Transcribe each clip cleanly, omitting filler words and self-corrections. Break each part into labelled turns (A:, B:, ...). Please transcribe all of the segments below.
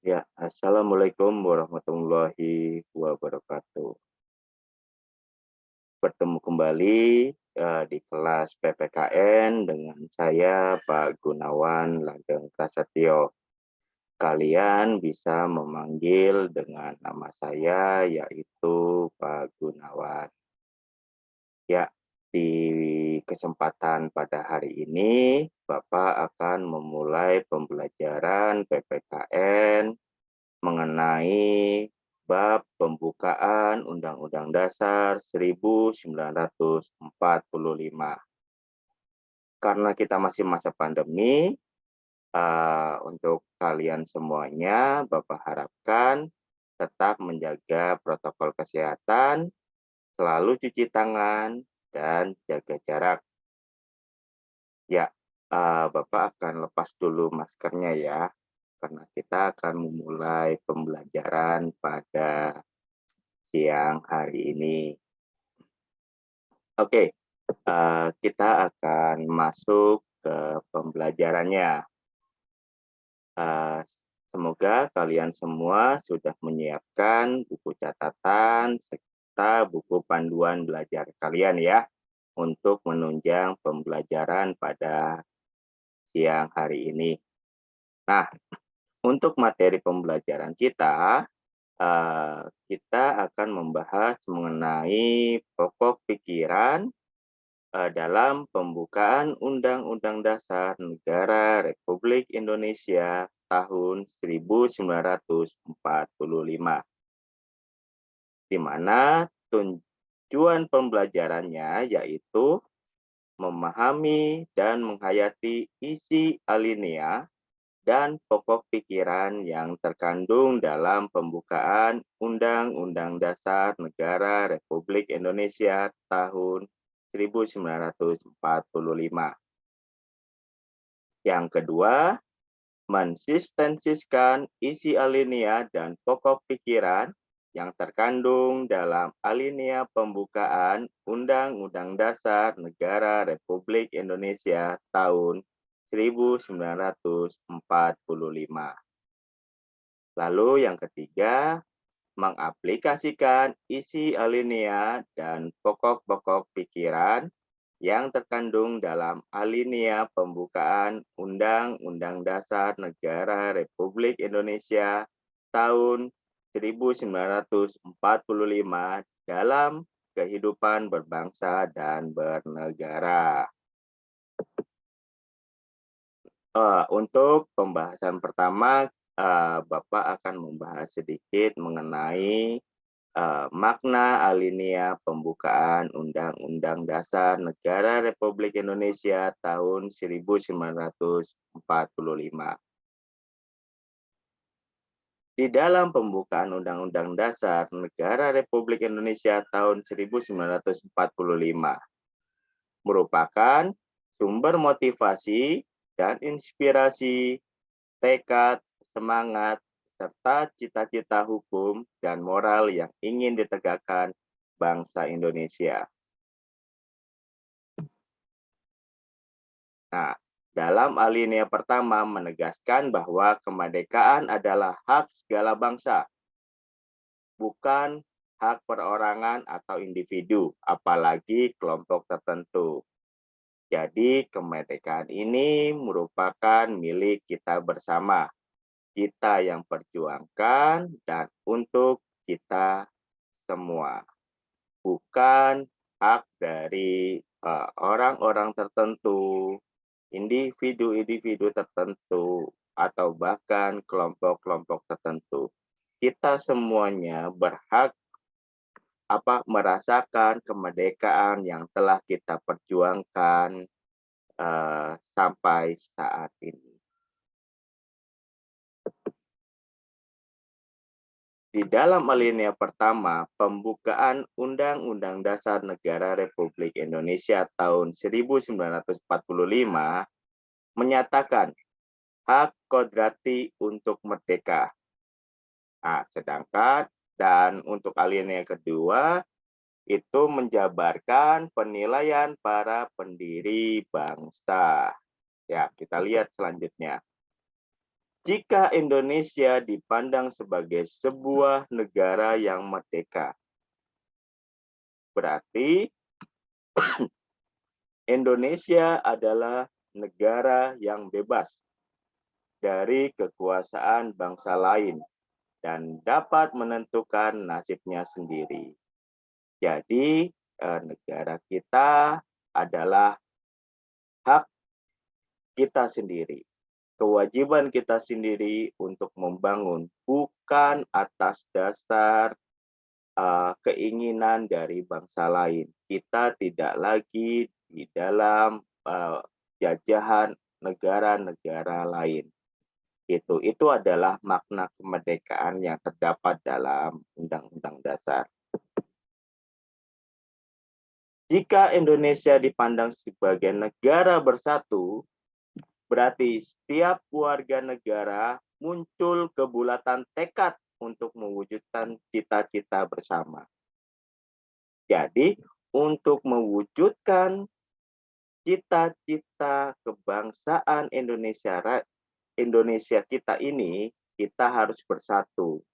A: Ya, assalamualaikum warahmatullahi wabarakatuh. Bertemu kembali di kelas PPKN dengan saya Pak Gunawan Langgeng Prasetyo. Kalian bisa memanggil dengan nama saya yaitu Pak Gunawan. Ya, di kesempatan pada hari ini Bapak akan memulai pembelajaran PPKN mengenai bab pembukaan Undang-Undang Dasar 1945. Karena kita masih masa pandemi, untuk kalian semuanya, Bapak harapkan tetap menjaga protokol kesehatan, selalu cuci tangan, dan jaga jarak. Ya, Bapak akan lepas dulu maskernya ya, karena kita akan memulai pembelajaran pada siang hari ini. Oke, kita akan masuk ke pembelajarannya. Semoga kalian semua sudah menyiapkan buku catatan serta buku panduan belajar kalian ya, untuk menunjang pembelajaran pada siang hari ini. Nah, untuk materi pembelajaran kita akan membahas mengenai pokok pikiran dalam pembukaan Undang-Undang Dasar Negara Republik Indonesia tahun 1945, di mana tujuan pembelajarannya yaitu memahami dan menghayati isi alinea dan pokok pikiran yang terkandung dalam pembukaan Undang-Undang Dasar Negara Republik Indonesia tahun 1945. Yang kedua, mensistensikan isi alinea dan pokok pikiran yang terkandung dalam alinea pembukaan Undang-Undang Dasar Negara Republik Indonesia tahun 1945. Lalu yang ketiga, mengaplikasikan isi alinea dan pokok-pokok pikiran yang terkandung dalam alinea pembukaan Undang-Undang Dasar Negara Republik Indonesia tahun 1945 dalam kehidupan berbangsa dan bernegara. Untuk pembahasan pertama, Bapak akan membahas sedikit mengenai makna alinea pembukaan Undang-Undang Dasar Negara Republik Indonesia tahun 1945. Di dalam pembukaan Undang-Undang Dasar Negara Republik Indonesia tahun 1945 merupakan sumber motivasi dan inspirasi, tekad, semangat, serta cita-cita hukum dan moral yang ingin ditegakkan bangsa Indonesia. Nah, dalam alinea pertama menegaskan bahwa kemerdekaan adalah hak segala bangsa, bukan hak perorangan atau individu, apalagi kelompok tertentu. Jadi kemerdekaan ini merupakan milik kita bersama, kita yang perjuangkan dan untuk kita semua, bukan hak dari orang-orang tertentu, individu-individu tertentu, atau bahkan kelompok-kelompok tertentu. Kita semuanya berhak merasakan kemerdekaan yang telah kita perjuangkan sampai saat ini. Di dalam alinea pertama, pembukaan Undang-Undang Dasar Negara Republik Indonesia tahun 1945 menyatakan hak kodrati untuk merdeka. Nah, sedangkan dan untuk alinea kedua itu menjabarkan penilaian para pendiri bangsa. Ya, kita lihat selanjutnya. Jika Indonesia dipandang sebagai sebuah negara yang merdeka, berarti Indonesia adalah negara yang bebas dari kekuasaan bangsa lain dan dapat menentukan nasibnya sendiri. Jadi, negara kita adalah hak kita sendiri. Kewajiban kita sendiri untuk membangun, bukan atas dasar keinginan dari bangsa lain. Kita tidak lagi di dalam jajahan negara-negara lain. Itu adalah makna kemerdekaan yang terdapat dalam Undang-Undang Dasar. Jika Indonesia dipandang sebagai negara bersatu, berarti setiap warga negara muncul kebulatan tekad untuk mewujudkan cita-cita bersama. Jadi, untuk mewujudkan cita-cita kebangsaan Indonesia kita ini, kita harus bersatu.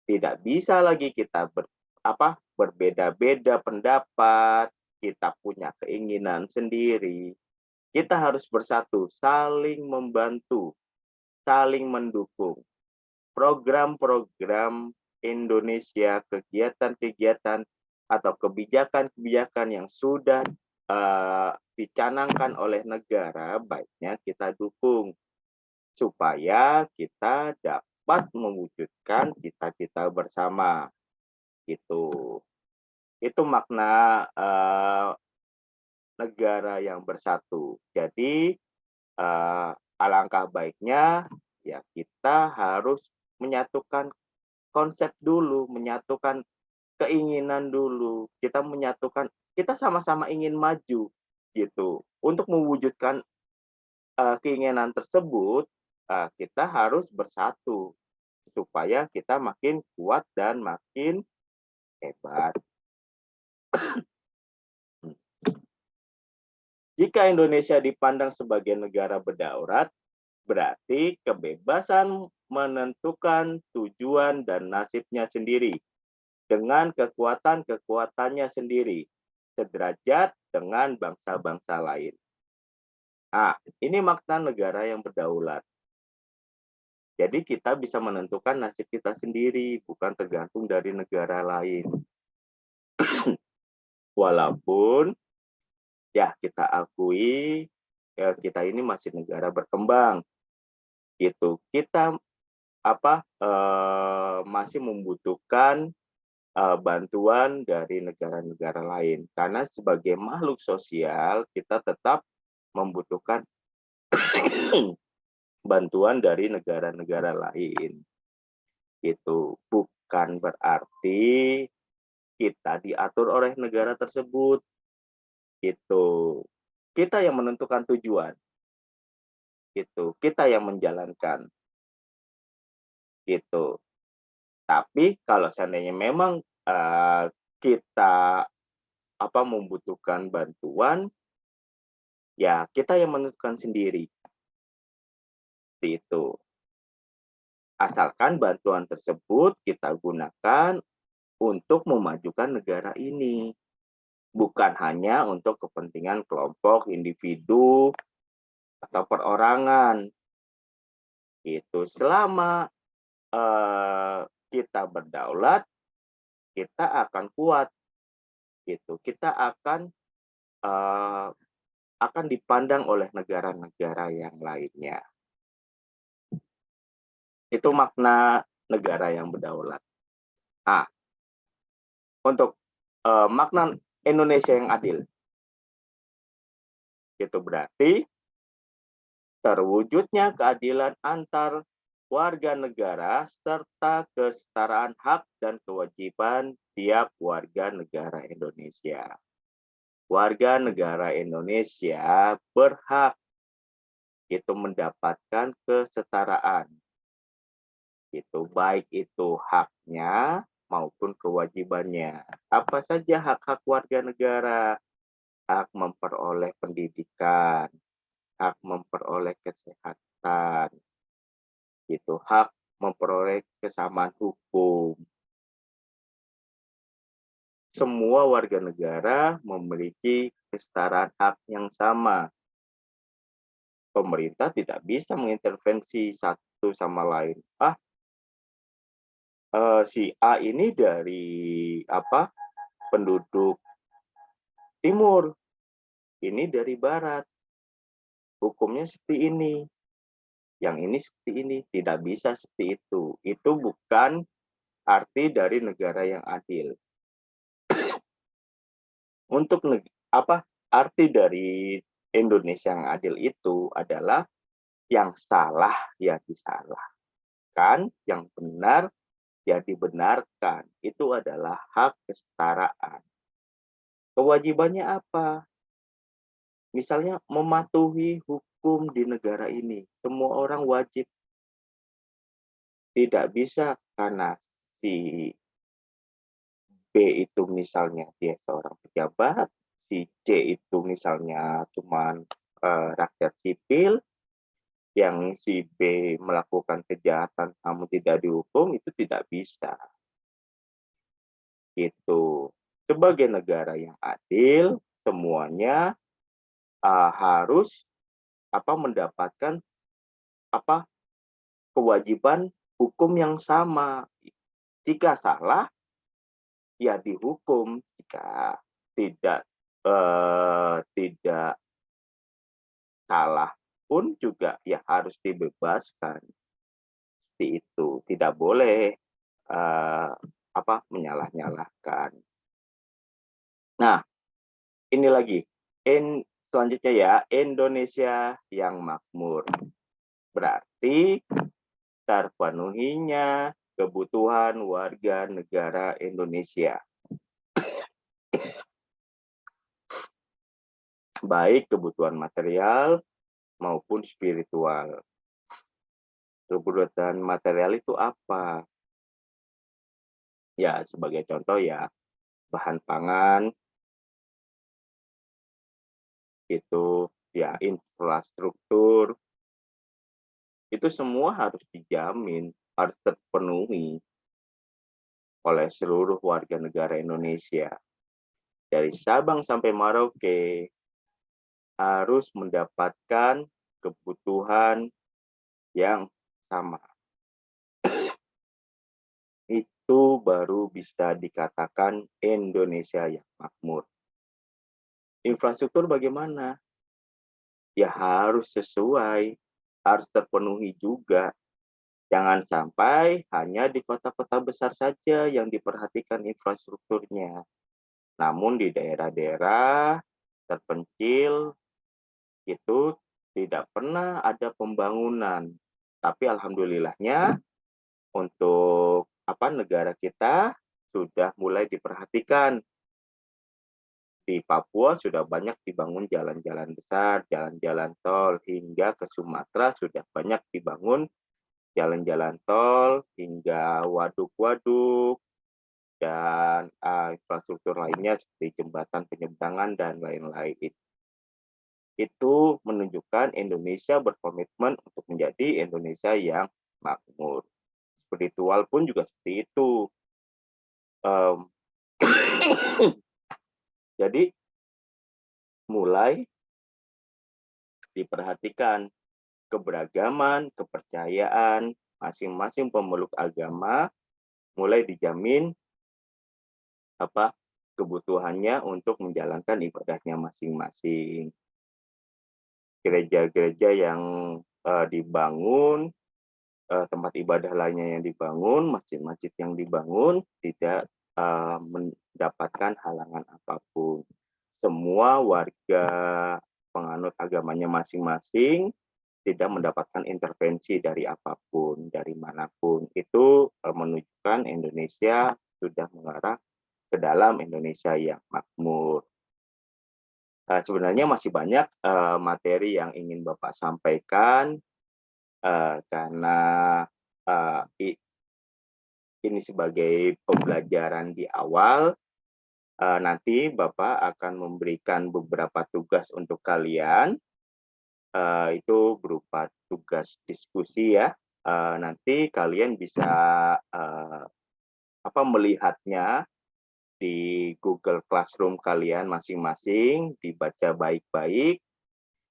A: Tidak bisa lagi kita berbeda-beda pendapat, kita punya keinginan sendiri. Kita harus bersatu, saling membantu, saling mendukung. Program-program Indonesia, kegiatan-kegiatan atau kebijakan-kebijakan yang sudah dicanangkan oleh negara, baiknya kita dukung supaya kita dapat mewujudkan cita-cita bersama. Itu makna negara yang bersatu. Jadi alangkah baiknya ya kita harus menyatukan konsep dulu, menyatukan keinginan dulu. Kita sama-sama ingin maju gitu. Untuk mewujudkan keinginan tersebut, kita harus bersatu supaya kita makin kuat dan makin hebat. Jika Indonesia dipandang sebagai negara berdaulat, berarti kebebasan menentukan tujuan dan nasibnya sendiri dengan kekuatan-kekuatannya sendiri, sederajat dengan bangsa-bangsa lain. Nah, ini makna negara yang berdaulat. Jadi kita bisa menentukan nasib kita sendiri, bukan tergantung dari negara lain. Walaupun ya kita akui ya kita ini masih negara berkembang gitu. Kita masih membutuhkan bantuan dari negara-negara lain karena sebagai makhluk sosial kita tetap membutuhkan bantuan dari negara-negara lain. Itu bukan berarti kita diatur oleh negara tersebut. Itu kita yang menentukan tujuan. Itu kita yang menjalankan. Gitu. Tapi kalau seandainya memang kita membutuhkan bantuan, ya kita yang menentukan sendiri. Itu. Asalkan bantuan tersebut kita gunakan untuk memajukan negara ini. Bukan hanya untuk kepentingan kelompok, individu, atau perorangan. Itu selama kita berdaulat, kita akan kuat. Gitu. Kita akan dipandang oleh negara-negara yang lainnya. Itu makna negara yang berdaulat. Nah, untuk makna Indonesia yang adil, itu berarti terwujudnya keadilan antar warga negara serta kesetaraan hak dan kewajiban tiap warga negara Indonesia. Warga negara Indonesia berhak itu mendapatkan kesetaraan. Itu baik itu haknya maupun kewajibannya. Apa saja hak-hak warga negara? Hak memperoleh pendidikan, hak memperoleh kesehatan, Itu hak memperoleh kesamaan hukum. Semua warga negara memiliki kesetaraan hak yang sama. Pemerintah tidak bisa mengintervensi satu sama lain. Si A ini dari penduduk timur, ini dari barat. Hukumnya seperti ini. Yang ini seperti ini, tidak bisa seperti itu. Itu bukan arti dari negara yang adil. Untuk arti dari Indonesia yang adil itu adalah yang salah ya disalahkan, yang benar ya dibenarkan. Itu adalah hak kesetaraan. Kewajibannya apa? Misalnya mematuhi hukum di negara ini. Semua orang wajib. Tidak bisa karena si B itu misalnya dia seorang pejabat, si C itu misalnya cuman rakyat sipil, yang si B melakukan kejahatan namun tidak dihukum, itu tidak bisa. Itu sebagai negara yang adil, semuanya harus mendapatkan kewajiban hukum yang sama. Jika salah, ya dihukum. Jika tidak salah pun juga ya harus dibebaskan. Seperti itu, tidak boleh menyalah-nyalahkan. Nah, ini lagi. Selanjutnya ya, Indonesia yang makmur. Berarti terpenuhinya kebutuhan warga negara Indonesia. Baik kebutuhan material maupun spiritual. Kebutuhan material itu apa? Ya, sebagai contoh ya, bahan pangan, itu ya infrastruktur, itu semua harus dijamin, harus terpenuhi oleh seluruh warga negara Indonesia. Dari Sabang sampai Merauke harus mendapatkan kebutuhan yang sama. Itu baru bisa dikatakan Indonesia yang makmur. Infrastruktur bagaimana? Ya harus sesuai, harus terpenuhi juga. Jangan sampai hanya di kota-kota besar saja yang diperhatikan infrastrukturnya. Namun di daerah-daerah terpencil itu tidak pernah ada pembangunan. Tapi alhamdulillahnya untuk negara kita sudah mulai diperhatikan. Di Papua sudah banyak dibangun jalan-jalan besar, jalan-jalan tol, hingga ke Sumatera sudah banyak dibangun jalan-jalan tol, hingga waduk-waduk, dan infrastruktur lainnya seperti jembatan penyeberangan dan lain-lain. Itu menunjukkan Indonesia berkomitmen untuk menjadi Indonesia yang makmur. Spiritual pun juga seperti itu. Jadi mulai diperhatikan keberagaman, kepercayaan masing-masing pemeluk agama, mulai dijamin kebutuhannya untuk menjalankan ibadahnya masing-masing. Gereja-gereja yang dibangun, tempat ibadah lainnya yang dibangun, masjid-masjid yang dibangun tidak mendapatkan halangan apapun. Semua warga penganut agamanya masing-masing tidak mendapatkan intervensi dari apapun, dari manapun. Itu menunjukkan Indonesia sudah mengarah ke dalam Indonesia yang makmur. Sebenarnya masih banyak materi yang ingin Bapak sampaikan, karena ini sebagai pembelajaran di awal. Nanti Bapak akan memberikan beberapa tugas untuk kalian, itu berupa tugas diskusi ya, nanti kalian bisa melihatnya di Google Classroom kalian masing-masing, dibaca baik-baik,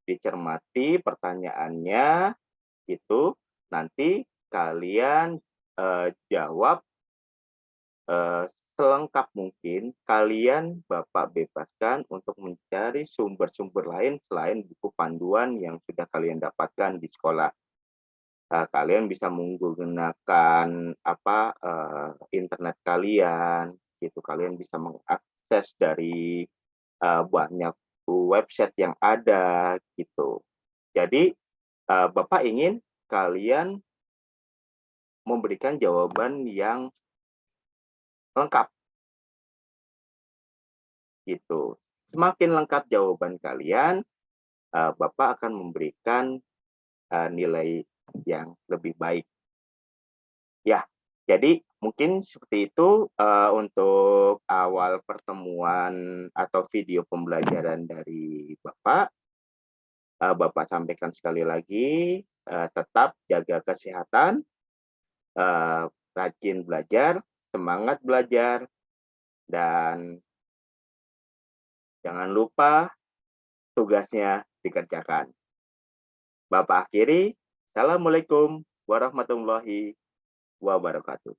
A: dicermati pertanyaannya, itu nanti kalian jawab selengkap mungkin. Kalian Bapak bebaskan untuk mencari sumber-sumber lain selain buku panduan yang sudah kalian dapatkan di sekolah. Kalian bisa menggunakan internet kalian, gitu. Kalian bisa mengakses dari banyak website yang ada, gitu. Jadi Bapak ingin kalian memberikan jawaban yang lengkap, gitu. Semakin lengkap jawaban kalian, Bapak akan memberikan nilai yang lebih baik. Ya, jadi mungkin seperti itu untuk awal pertemuan atau video pembelajaran dari Bapak. Bapak sampaikan sekali lagi, tetap jaga kesehatan, rajin belajar, semangat belajar, dan jangan lupa tugasnya dikerjakan. Bapak akhiri, Assalamualaikum warahmatullahi wabarakatuh.